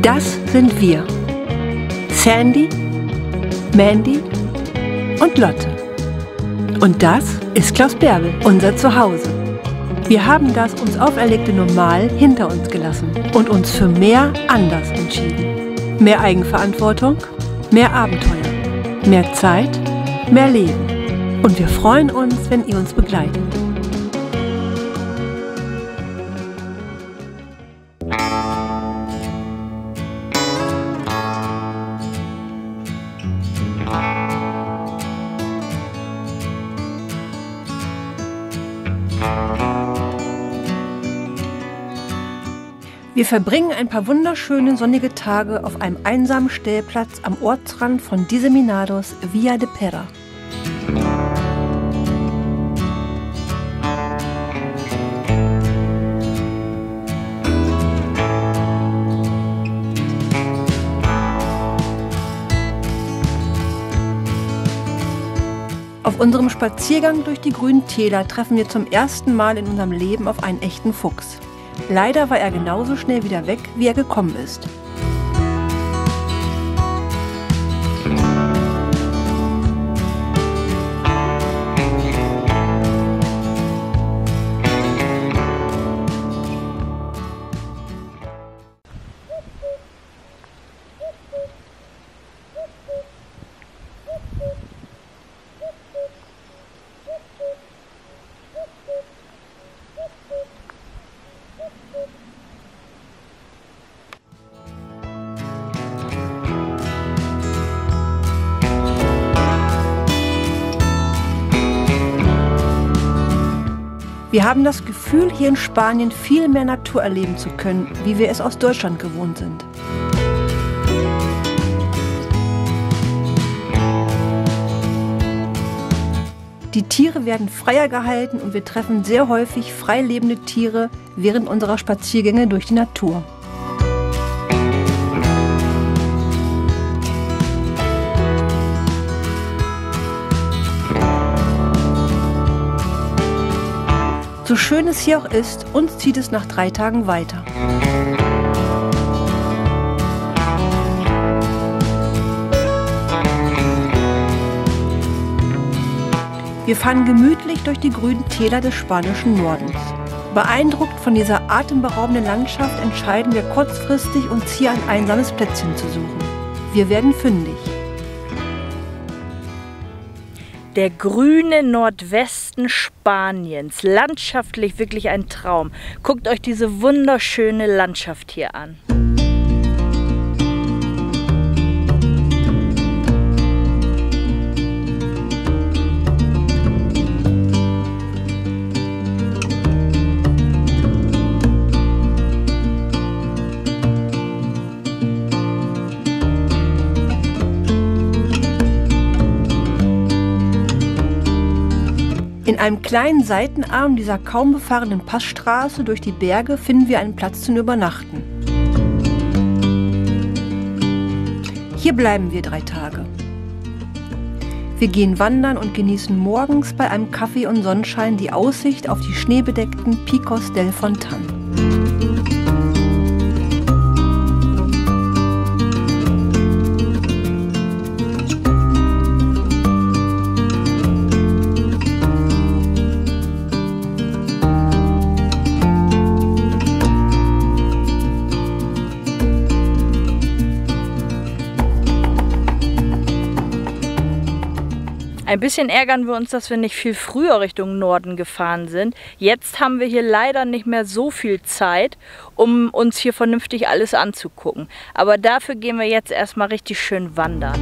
Das sind wir. Sandy, Mandy und Lotte. Und das ist Klaus Bärbel, unser Zuhause. Wir haben das uns auferlegte Normal hinter uns gelassen und uns für mehr anders entschieden. Mehr Eigenverantwortung, mehr Abenteuer, mehr Zeit, mehr Leben. Und wir freuen uns, wenn ihr uns begleitet. Wir verbringen ein paar wunderschöne sonnige Tage auf einem einsamen Stellplatz am Ortsrand von Diseminados Via de Pera. Auf unserem Spaziergang durch die grünen Täler treffen wir zum ersten Mal in unserem Leben auf einen echten Fuchs. Leider war er genauso schnell wieder weg, wie er gekommen ist. Wir haben das Gefühl, hier in Spanien viel mehr Natur erleben zu können, wie wir es aus Deutschland gewohnt sind. Die Tiere werden freier gehalten und wir treffen sehr häufig frei lebende Tiere während unserer Spaziergänge durch die Natur. So schön es hier auch ist, uns zieht es nach 3 Tagen weiter. Wir fahren gemütlich durch die grünen Täler des spanischen Nordens. Beeindruckt von dieser atemberaubenden Landschaft entscheiden wir kurzfristig, uns hier ein einsames Plätzchen zu suchen. Wir werden fündig. Der grüne Nordwesten Spaniens, landschaftlich wirklich ein Traum. Guckt euch diese wunderschöne Landschaft hier an. In einem kleinen Seitenarm dieser kaum befahrenen Passstraße durch die Berge finden wir einen Platz zum Übernachten. Hier bleiben wir 3 Tage. Wir gehen wandern und genießen morgens bei einem Kaffee und Sonnenschein die Aussicht auf die schneebedeckten Picos del Fontan. Ein bisschen ärgern wir uns, dass wir nicht viel früher Richtung Norden gefahren sind. Jetzt haben wir hier leider nicht mehr so viel Zeit, um uns hier vernünftig alles anzugucken. Aber dafür gehen wir jetzt erstmal richtig schön wandern.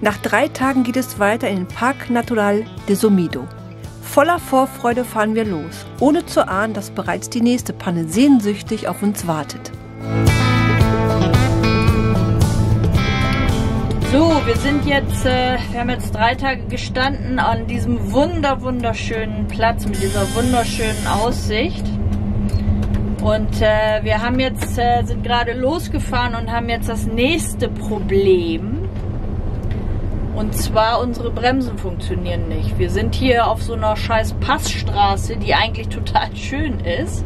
Nach 3 Tagen geht es weiter in den Parque Natural de Somiedo. Voller Vorfreude fahren wir los, ohne zu ahnen, dass bereits die nächste Panne sehnsüchtig auf uns wartet. So, wir haben jetzt 3 Tage gestanden an diesem wunderschönen Platz mit dieser wunderschönen Aussicht. Und wir haben jetzt, sind gerade losgefahren und haben jetzt das nächste Problem. Und zwar unsere Bremsen funktionieren nicht. Wir sind hier auf so einer scheiß Passstraße, die eigentlich total schön ist.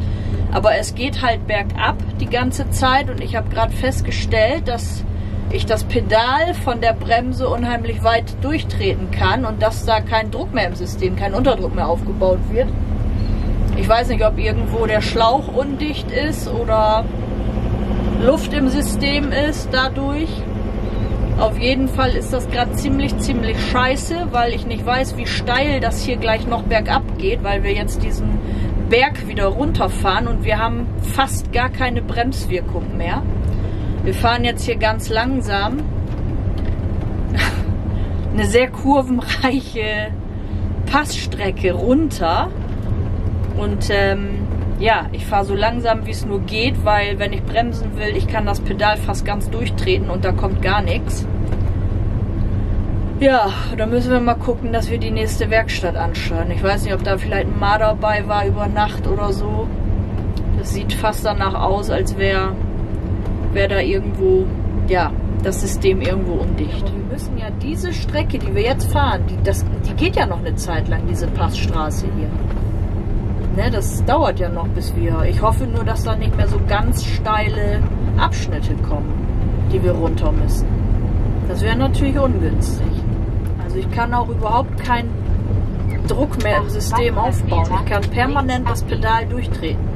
Aber es geht halt bergab die ganze Zeit und ich habe gerade festgestellt, dass ich das Pedal von der Bremse unheimlich weit durchtreten kann und dass da kein Druck mehr im System, kein Unterdruck mehr aufgebaut wird. Ich weiß nicht, ob irgendwo der Schlauch undicht ist oder Luft im System ist dadurch. Auf jeden Fall ist das gerade ziemlich scheiße, weil ich nicht weiß, wie steil das hier gleich noch bergab geht, weil wir jetzt diesen Berg wieder runterfahren und wir haben fast gar keine Bremswirkung mehr. Wir fahren jetzt hier ganz langsam eine sehr kurvenreiche Passstrecke runter und ja, ich fahre so langsam wie es nur geht, weil wenn ich bremsen will, ich kann das Pedal fast ganz durchtreten und da kommt gar nichts. Ja, da müssen wir mal gucken, dass wir die nächste Werkstatt anschauen. Ich weiß nicht, ob da vielleicht ein Ma dabei war über Nacht oder so. Das sieht fast danach aus, als wäre da irgendwo, ja, das System irgendwo undicht. Aber wir müssen ja diese Strecke, die wir jetzt fahren, die geht ja noch eine Zeit lang, diese Passstraße hier. Ne, das dauert ja noch bis wir. Ich hoffe nur, dass da nicht mehr so ganz steile Abschnitte kommen, die wir runter müssen. Das wäre natürlich ungünstig. Also ich kann auch überhaupt keinen Druck mehr im System aufbauen. Ich kann permanent das Pedal durchtreten.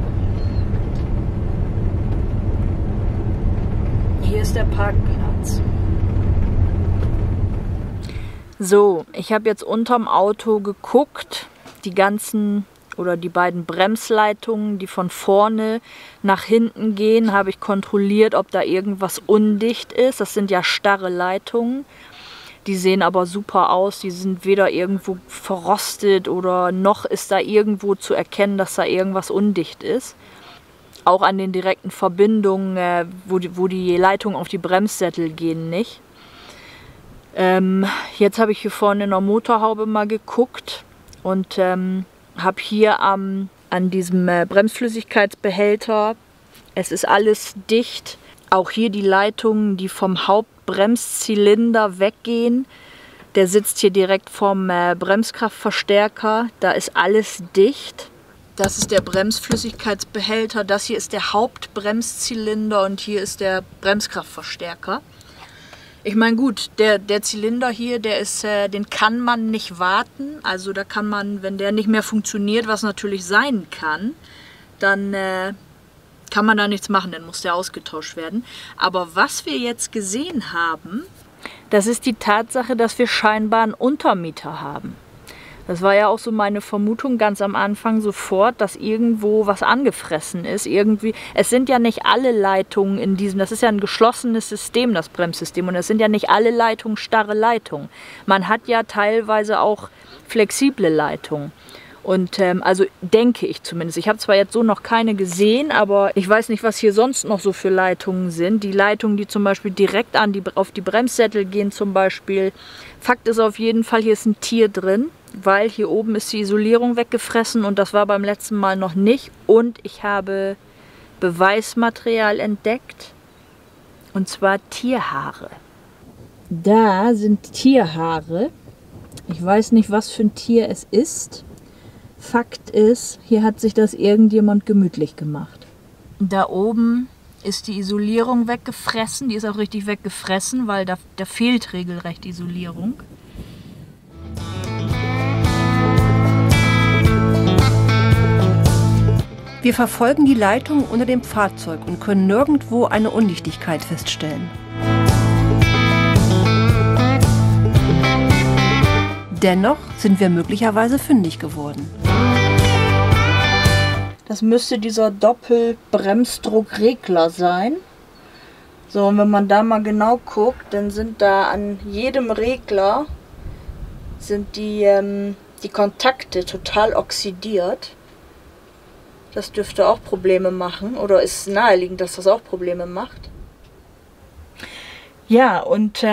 Hier ist der Parkplatz. So, ich habe jetzt unterm Auto geguckt, die ganzen oder die beiden Bremsleitungen, die von vorne nach hinten gehen, habe ich kontrolliert, ob da irgendwas undicht ist. Das sind ja starre Leitungen. Die sehen aber super aus. Die sind weder irgendwo verrostet oder noch ist da irgendwo zu erkennen, dass da irgendwas undicht ist. Auch an den direkten Verbindungen, wo die Leitungen auf die Bremssättel gehen, nicht. Jetzt habe ich hier vorne in der Motorhaube mal geguckt und habe hier an diesem Bremsflüssigkeitsbehälter, es ist alles dicht. Auch hier die Leitungen, die vom Hauptbremszylinder weggehen. Der sitzt hier direkt vorm Bremskraftverstärker. Da ist alles dicht. Das ist der Bremsflüssigkeitsbehälter. Das hier ist der Hauptbremszylinder und hier ist der Bremskraftverstärker. Ich meine, gut, der Zylinder hier, den kann man nicht warten. Also da kann man, wenn der nicht mehr funktioniert, was natürlich sein kann, dann kann man da nichts machen, dann muss der ausgetauscht werden. Aber was wir jetzt gesehen haben, das ist die Tatsache, dass wir scheinbar einen Untermieter haben. Das war ja auch so meine Vermutung ganz am Anfang sofort, dass irgendwo was angefressen ist. Irgendwie. Es sind ja nicht alle Leitungen in diesem, das ist ja ein geschlossenes System, das Bremssystem. Und es sind ja nicht alle Leitungen starre Leitungen. Man hat ja teilweise auch flexible Leitungen. Und also denke ich zumindest. Ich habe zwar jetzt so noch keine gesehen, aber ich weiß nicht, was hier sonst noch so für Leitungen sind. Die Leitungen, die zum Beispiel direkt auf die Bremssättel gehen zum Beispiel. Fakt ist auf jeden Fall, hier ist ein Tier drin, weil hier oben ist die Isolierung weggefressen und das war beim letzten Mal noch nicht. Und ich habe Beweismaterial entdeckt, und zwar Tierhaare. Da sind Tierhaare. Ich weiß nicht, was für ein Tier es ist. Fakt ist, hier hat sich das irgendjemand gemütlich gemacht. Da oben ist die Isolierung weggefressen. Die ist auch richtig weggefressen, weil da fehlt regelrecht Isolierung. Wir verfolgen die Leitung unter dem Fahrzeug und können nirgendwo eine Undichtigkeit feststellen. Dennoch sind wir möglicherweise fündig geworden. Das müsste dieser Doppelbremsdruckregler sein. So, und wenn man da mal genau guckt, dann sind da an jedem Regler sind die Kontakte total oxidiert. Das dürfte auch Probleme machen oder ist naheliegend, dass das auch Probleme macht. Ja, und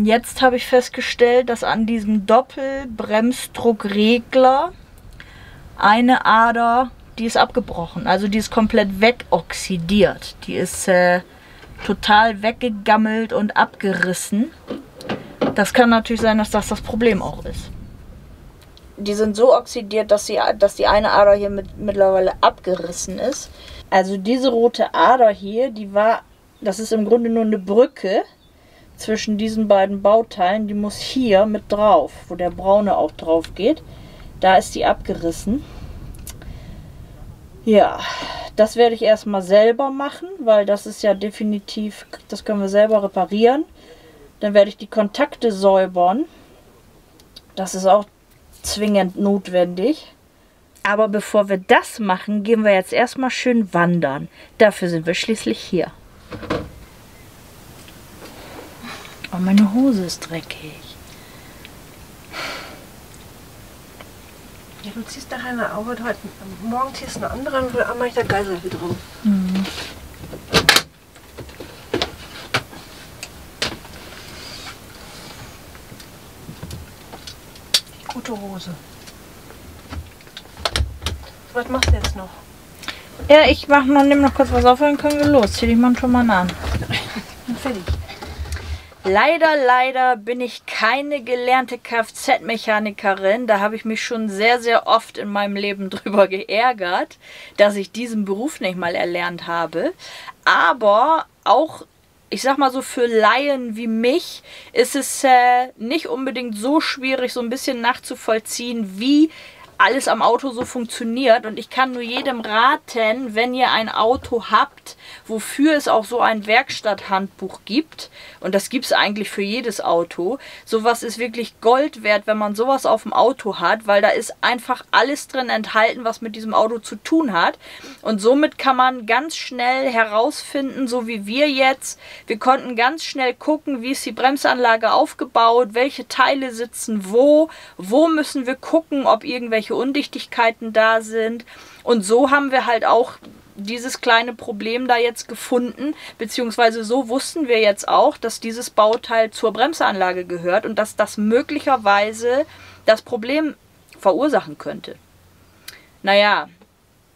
jetzt habe ich festgestellt, dass an diesem Doppelbremsdruckregler eine Ader, die ist abgebrochen. Also die ist komplett wegoxidiert. Die ist total weggegammelt und abgerissen. Das kann natürlich sein, dass das das Problem auch ist. Die sind so oxidiert, dass die eine Ader hier mittlerweile abgerissen ist. Also diese rote Ader hier, das ist im Grunde nur eine Brücke zwischen diesen beiden Bauteilen. Die muss hier mit drauf, wo der braune auch drauf geht. Da ist die abgerissen. Ja, das werde ich erstmal selber machen, weil das ist ja definitiv, das können wir selber reparieren. Dann werde ich die Kontakte säubern. Das ist auch zwingend notwendig. Aber bevor wir das machen, gehen wir jetzt erstmal schön wandern. Dafür sind wir schließlich hier. Oh, meine Hose ist dreckig. Ja, du ziehst nachher eine Arbeit heute. Morgen ziehst du eine andere und mache ich da Geisel wieder drauf. Mhm. Gute Hose. Was machst du jetzt noch? Ja, ich nehme noch kurz was auf, dann können wir los. Zieh dich mal schon mal an. Fertig. Leider bin ich keine gelernte Kfz-Mechanikerin. Da habe ich mich schon sehr, sehr oft in meinem Leben drüber geärgert, dass ich diesen Beruf nicht mal erlernt habe. Aber auch, ich sag mal so, für Laien wie mich ist es nicht unbedingt so schwierig, so ein bisschen nachzuvollziehen, wie alles am Auto so funktioniert. Und ich kann nur jedem raten, wenn ihr ein Auto habt, wofür es auch so ein Werkstatthandbuch gibt, und das gibt es eigentlich für jedes Auto, sowas ist wirklich Gold wert, wenn man sowas auf dem Auto hat, weil da ist einfach alles drin enthalten, was mit diesem Auto zu tun hat. Und somit kann man ganz schnell herausfinden, so wie wir jetzt, wir konnten ganz schnell gucken, wie ist die Bremsanlage aufgebaut, welche Teile sitzen wo müssen wir gucken, ob irgendwelche Undichtigkeiten da sind. Und so haben wir halt auch dieses kleine Problem da jetzt gefunden, beziehungsweise so wussten wir jetzt auch, dass dieses Bauteil zur Bremsanlage gehört und dass das möglicherweise das Problem verursachen könnte. Naja,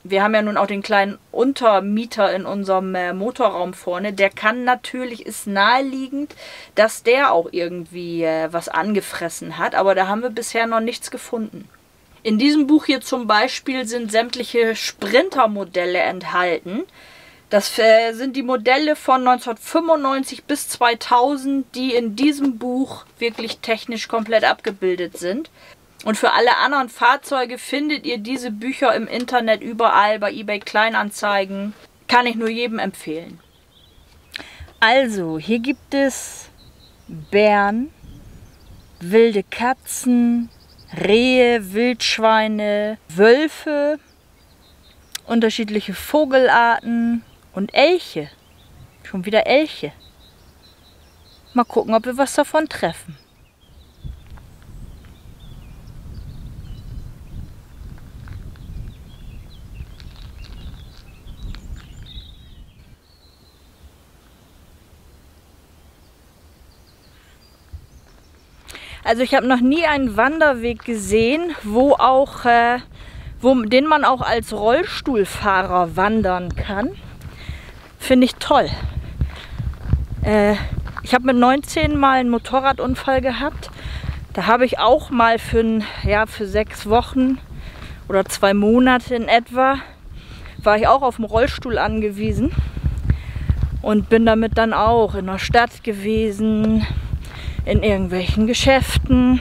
wir haben ja nun auch den kleinen Untermieter in unserem Motorraum vorne. Der kann natürlich, ist naheliegend, dass der auch irgendwie was angefressen hat, aber da haben wir bisher noch nichts gefunden. In diesem Buch hier zum Beispiel sind sämtliche Sprinter-Modelle enthalten. Das sind die Modelle von 1995 bis 2000, die in diesem Buch wirklich technisch komplett abgebildet sind. Und für alle anderen Fahrzeuge findet ihr diese Bücher im Internet überall, bei eBay Kleinanzeigen. Kann ich nur jedem empfehlen. Also, hier gibt es Bären, wilde Katzen, Rehe, Wildschweine, Wölfe, unterschiedliche Vogelarten und Elche. Schon wieder Elche. Mal gucken, ob wir was davon treffen. Also ich habe noch nie einen Wanderweg gesehen, den man auch als Rollstuhlfahrer wandern kann. Finde ich toll. Ich habe mit 19 mal einen Motorradunfall gehabt. Da habe ich auch mal für 6 Wochen oder 2 Monate in etwa, war ich auch auf dem Rollstuhl angewiesen und bin damit dann auch in der Stadt gewesen, in irgendwelchen Geschäften,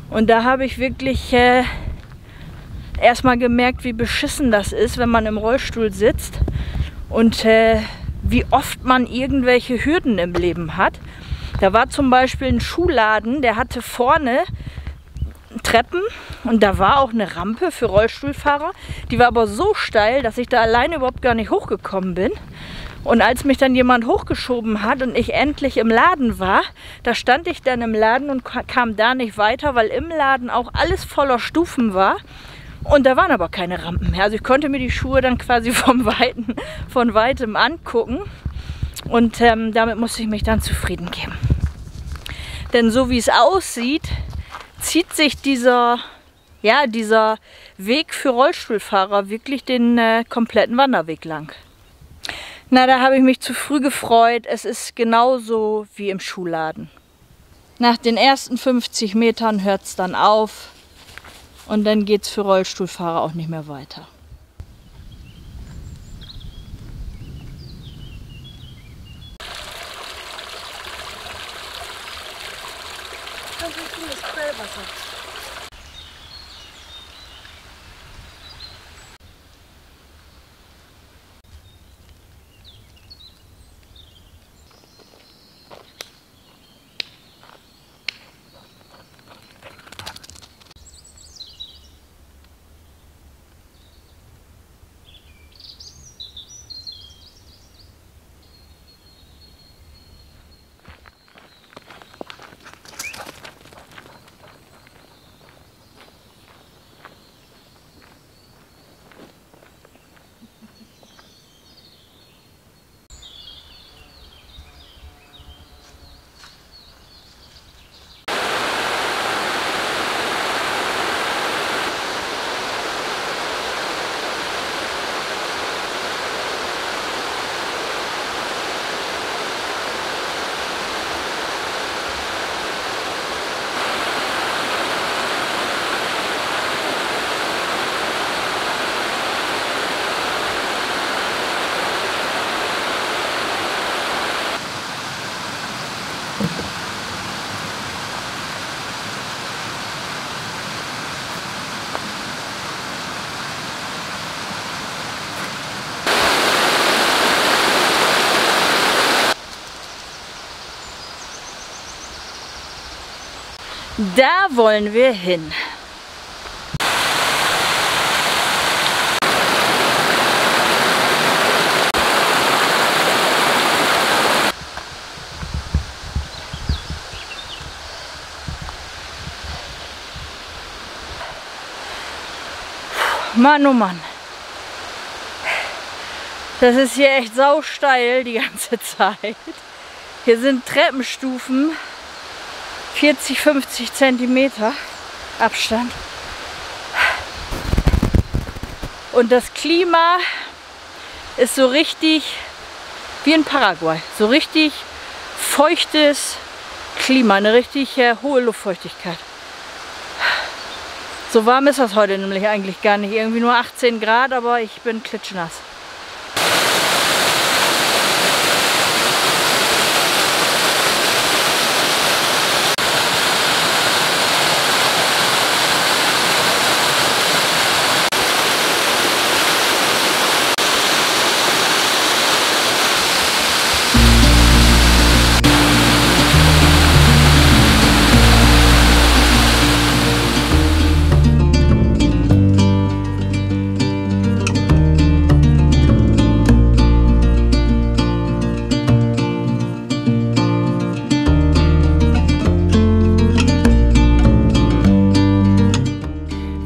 und da habe ich wirklich erstmal gemerkt, wie beschissen das ist, wenn man im Rollstuhl sitzt und wie oft man irgendwelche Hürden im Leben hat. Da war zum Beispiel ein Schuhladen, der hatte vorne Treppen und da war auch eine Rampe für Rollstuhlfahrer, die war aber so steil, dass ich da alleine überhaupt gar nicht hochgekommen bin. Und als mich dann jemand hochgeschoben hat und ich endlich im Laden war, da stand ich dann im Laden und kam da nicht weiter, weil im Laden auch alles voller Stufen war. Und da waren aber keine Rampen mehr. Also ich konnte mir die Schuhe dann quasi von Weitem angucken. Und damit musste ich mich dann zufrieden geben. Denn so wie es aussieht, zieht sich dieser Weg für Rollstuhlfahrer wirklich den kompletten Wanderweg lang. Na, da habe ich mich zu früh gefreut. Es ist genauso wie im Schuhladen. Nach den ersten 50 Metern hört es dann auf und dann geht es für Rollstuhlfahrer auch nicht mehr weiter. Das ist das Quellwasser. Da wollen wir hin. Mann, oh Mann. Das ist hier echt sausteil die ganze Zeit. Hier sind Treppenstufen. 40, 50 Zentimeter Abstand. Und das Klima ist so richtig wie in Paraguay. So richtig feuchtes Klima, eine richtig hohe Luftfeuchtigkeit. So warm ist das heute nämlich eigentlich gar nicht. Irgendwie nur 18 Grad, aber ich bin klitschnass.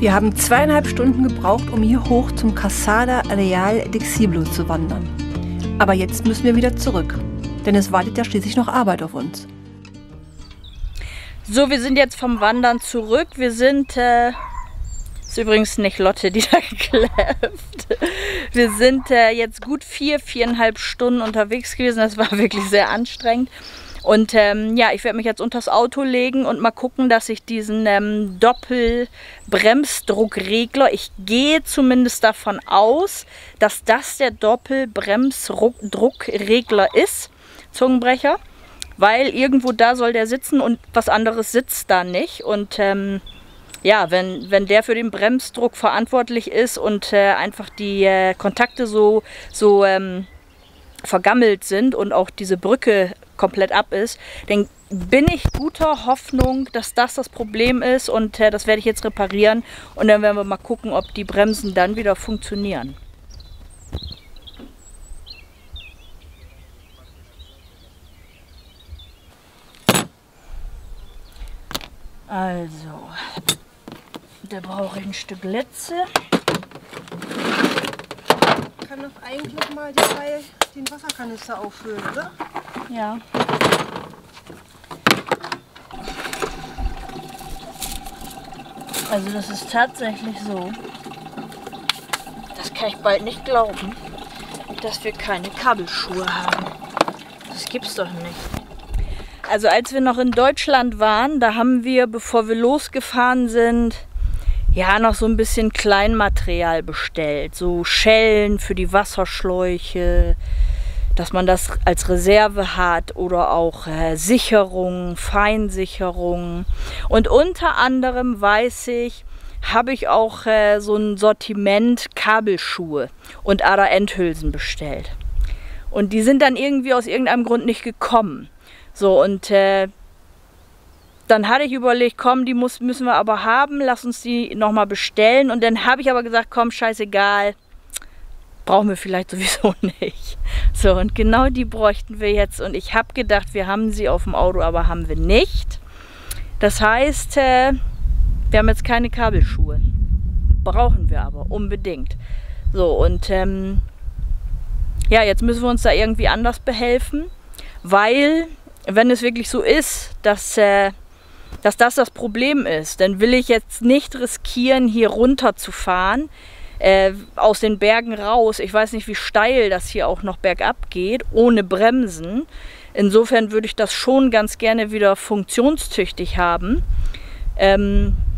Wir haben 2,5 Stunden gebraucht, um hier hoch zum Casada Real de Xiblo zu wandern. Aber jetzt müssen wir wieder zurück, denn es wartet ja schließlich noch Arbeit auf uns. So, wir sind jetzt vom Wandern zurück. Wir sind, ist übrigens nicht Lotte, die da gekläfft. Wir sind jetzt gut 4,5 Stunden unterwegs gewesen. Das war wirklich sehr anstrengend. Und ja, ich werde mich jetzt unters Auto legen und mal gucken, dass ich diesen Doppelbremsdruckregler, ich gehe zumindest davon aus, dass das der Doppelbremsdruckregler ist, Zungenbrecher, weil irgendwo da soll der sitzen und was anderes sitzt da nicht. Und ja, wenn der für den Bremsdruck verantwortlich ist und einfach die Kontakte so vergammelt sind und auch diese Brücke komplett ab ist, dann bin ich guter Hoffnung, dass das Problem ist und das werde ich jetzt reparieren und dann werden wir mal gucken, ob die Bremsen dann wieder funktionieren. Also, da brauche ich ein Stück Letze. Ich kann doch eigentlich mal die Teil den Wasserkanister auffüllen, oder? Ja. Also das ist tatsächlich so. Das kann ich bald nicht glauben, dass wir keine Kabelschuhe haben. Das gibt's doch nicht. Also als wir noch in Deutschland waren, da haben wir, bevor wir losgefahren sind, ja, noch so ein bisschen Kleinmaterial bestellt. So Schellen für die Wasserschläuche, dass man das als Reserve hat oder auch Sicherungen, Feinsicherungen. Und unter anderem weiß ich, habe ich auch so ein Sortiment Kabelschuhe und Ader-Endhülsen bestellt. Und die sind dann irgendwie aus irgendeinem Grund nicht gekommen. So, und dann hatte ich überlegt, komm, die müssen wir aber haben, lass uns die nochmal bestellen. Und dann habe ich aber gesagt, komm, scheißegal, brauchen wir vielleicht sowieso nicht. So, und genau die bräuchten wir jetzt. Und ich habe gedacht, wir haben sie auf dem Auto, aber haben wir nicht. Das heißt, wir haben jetzt keine Kabelschuhe. Brauchen wir aber unbedingt. So, und ja, jetzt müssen wir uns da irgendwie anders behelfen, weil, wenn es wirklich so ist, dass das Problem ist, dann will ich jetzt nicht riskieren, hier runter zu fahren, aus den Bergen raus. Ich weiß nicht, wie steil das hier auch noch bergab geht, ohne Bremsen. Insofern würde ich das schon ganz gerne wieder funktionstüchtig haben.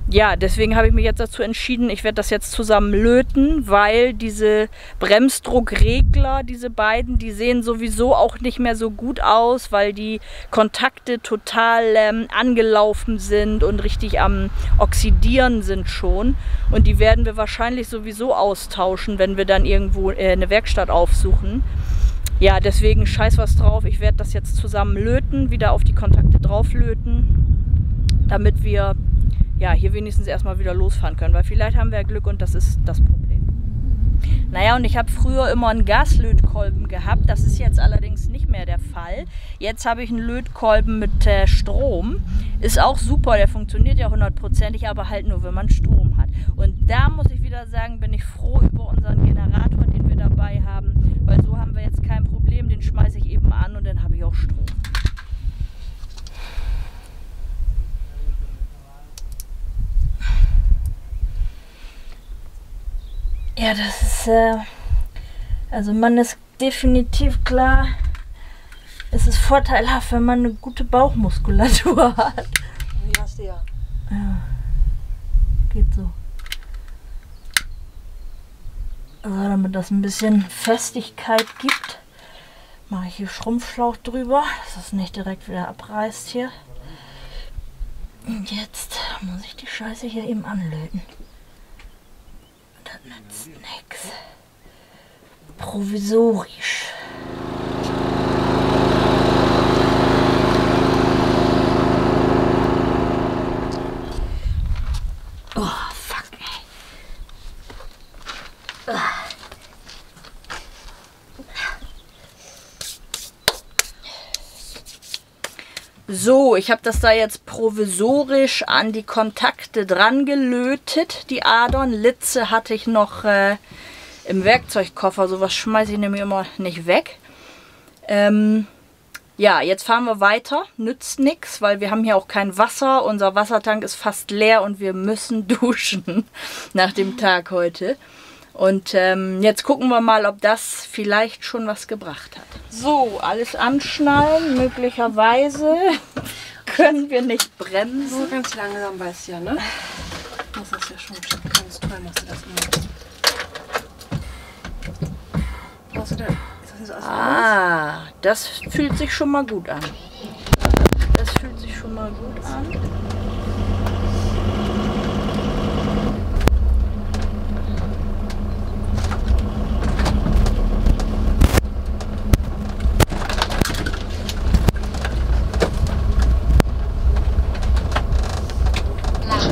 Ja, deswegen habe ich mich jetzt dazu entschieden, ich werde das jetzt zusammen löten, weil diese Bremsdruckregler, diese beiden, die sehen sowieso auch nicht mehr so gut aus, weil die Kontakte total angelaufen sind und richtig am Oxidieren sind schon. Und die werden wir wahrscheinlich sowieso austauschen, wenn wir dann irgendwo eine Werkstatt aufsuchen. Ja, deswegen scheiß was drauf, ich werde das jetzt zusammen löten, wieder auf die Kontakte drauf löten, damit wir ja, hier wenigstens erstmal wieder losfahren können, weil vielleicht haben wir ja Glück und das ist das Problem. Naja, und ich habe früher immer einen Gaslötkolben gehabt, das ist jetzt allerdings nicht mehr der Fall. Jetzt habe ich einen Lötkolben mit Strom, ist auch super, der funktioniert ja 100%, aber halt nur, wenn man Strom hat. Und da muss ich wieder sagen, bin ich froh über unseren Generator, den wir dabei haben, weil so haben wir jetzt kein Problem, den schmeiße ich eben an und dann habe ich auch Strom. Ja, das ist, also man ist definitiv klar, es ist vorteilhaft, wenn man eine gute Bauchmuskulatur hat. Die hast du ja. Ja, geht so. Also damit das ein bisschen Festigkeit gibt, mache ich hier Schrumpfschlauch drüber, dass es nicht direkt wieder abreißt hier. Und jetzt muss ich die Scheiße hier eben anlöten. Das nützt nichts. Provisorisch. Oh, fuck, ey. So, ich habe das da jetzt provisorisch an die Kontakte dran gelötet, die Adern. Litze hatte ich noch im Werkzeugkoffer, sowas schmeiße ich nämlich immer nicht weg. Ja, jetzt fahren wir weiter, nützt nichts, weil wir haben hier auch kein Wasser. Unser Wassertank ist fast leer und wir müssen duschen nach dem Tag heute. Und jetzt gucken wir mal, ob das vielleicht schon was gebracht hat. So, alles anschnallen. Möglicherweise können wir nicht bremsen. So ganz langsam weißt du ja, ne? Das ist ja schon ganz toll, machst du das immer. Was hast du denn? Ist das jetzt alles Ah, das fühlt sich schon mal gut an. Das fühlt sich schon mal gut an.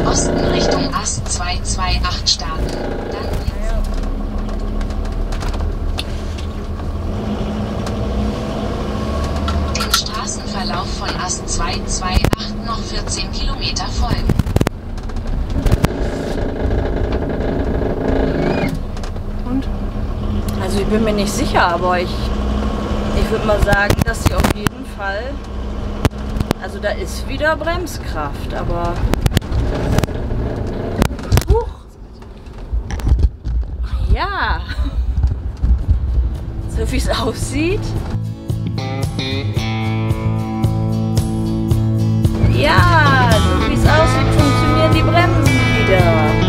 Osten Richtung Ast 228 starten. Dann dem Straßenverlauf von Ast 228 noch 14 Kilometer folgen. Und? Also ich bin mir nicht sicher, aber würde mal sagen, dass sie auf jeden Fall, also da ist wieder Bremskraft, aber ja, so wie es aussieht. Ja, so wie es aussieht, funktionieren die Bremsen wieder.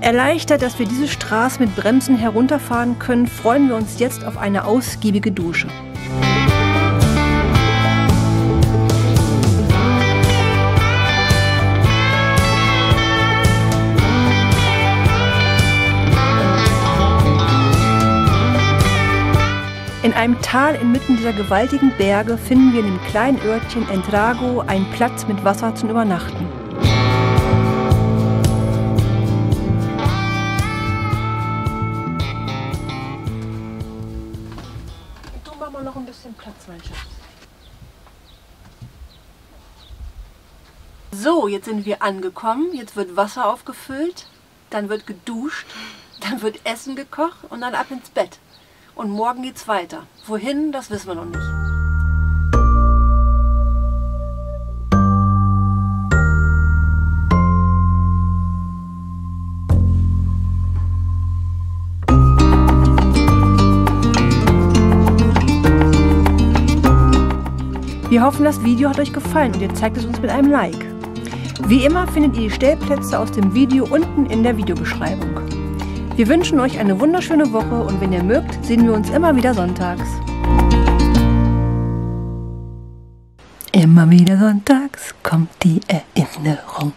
Erleichtert, dass wir diese Straße mit Bremsen herunterfahren können, freuen wir uns jetzt auf eine ausgiebige Dusche. In einem Tal inmitten dieser gewaltigen Berge finden wir in dem kleinen Örtchen Entrago einen Platz mit Wasser zum Übernachten. Noch ein bisschen Platz, mein Schatz. So, jetzt sind wir angekommen. Jetzt wird Wasser aufgefüllt, dann wird geduscht, dann wird Essen gekocht und dann ab ins Bett. Und morgen geht's weiter. Wohin, das wissen wir noch nicht. Wir hoffen, das Video hat euch gefallen und ihr zeigt es uns mit einem Like. Wie immer findet ihr die Stellplätze aus dem Video unten in der Videobeschreibung. Wir wünschen euch eine wunderschöne Woche und wenn ihr mögt, sehen wir uns immer wieder sonntags. Immer wieder sonntags kommt die Erinnerung.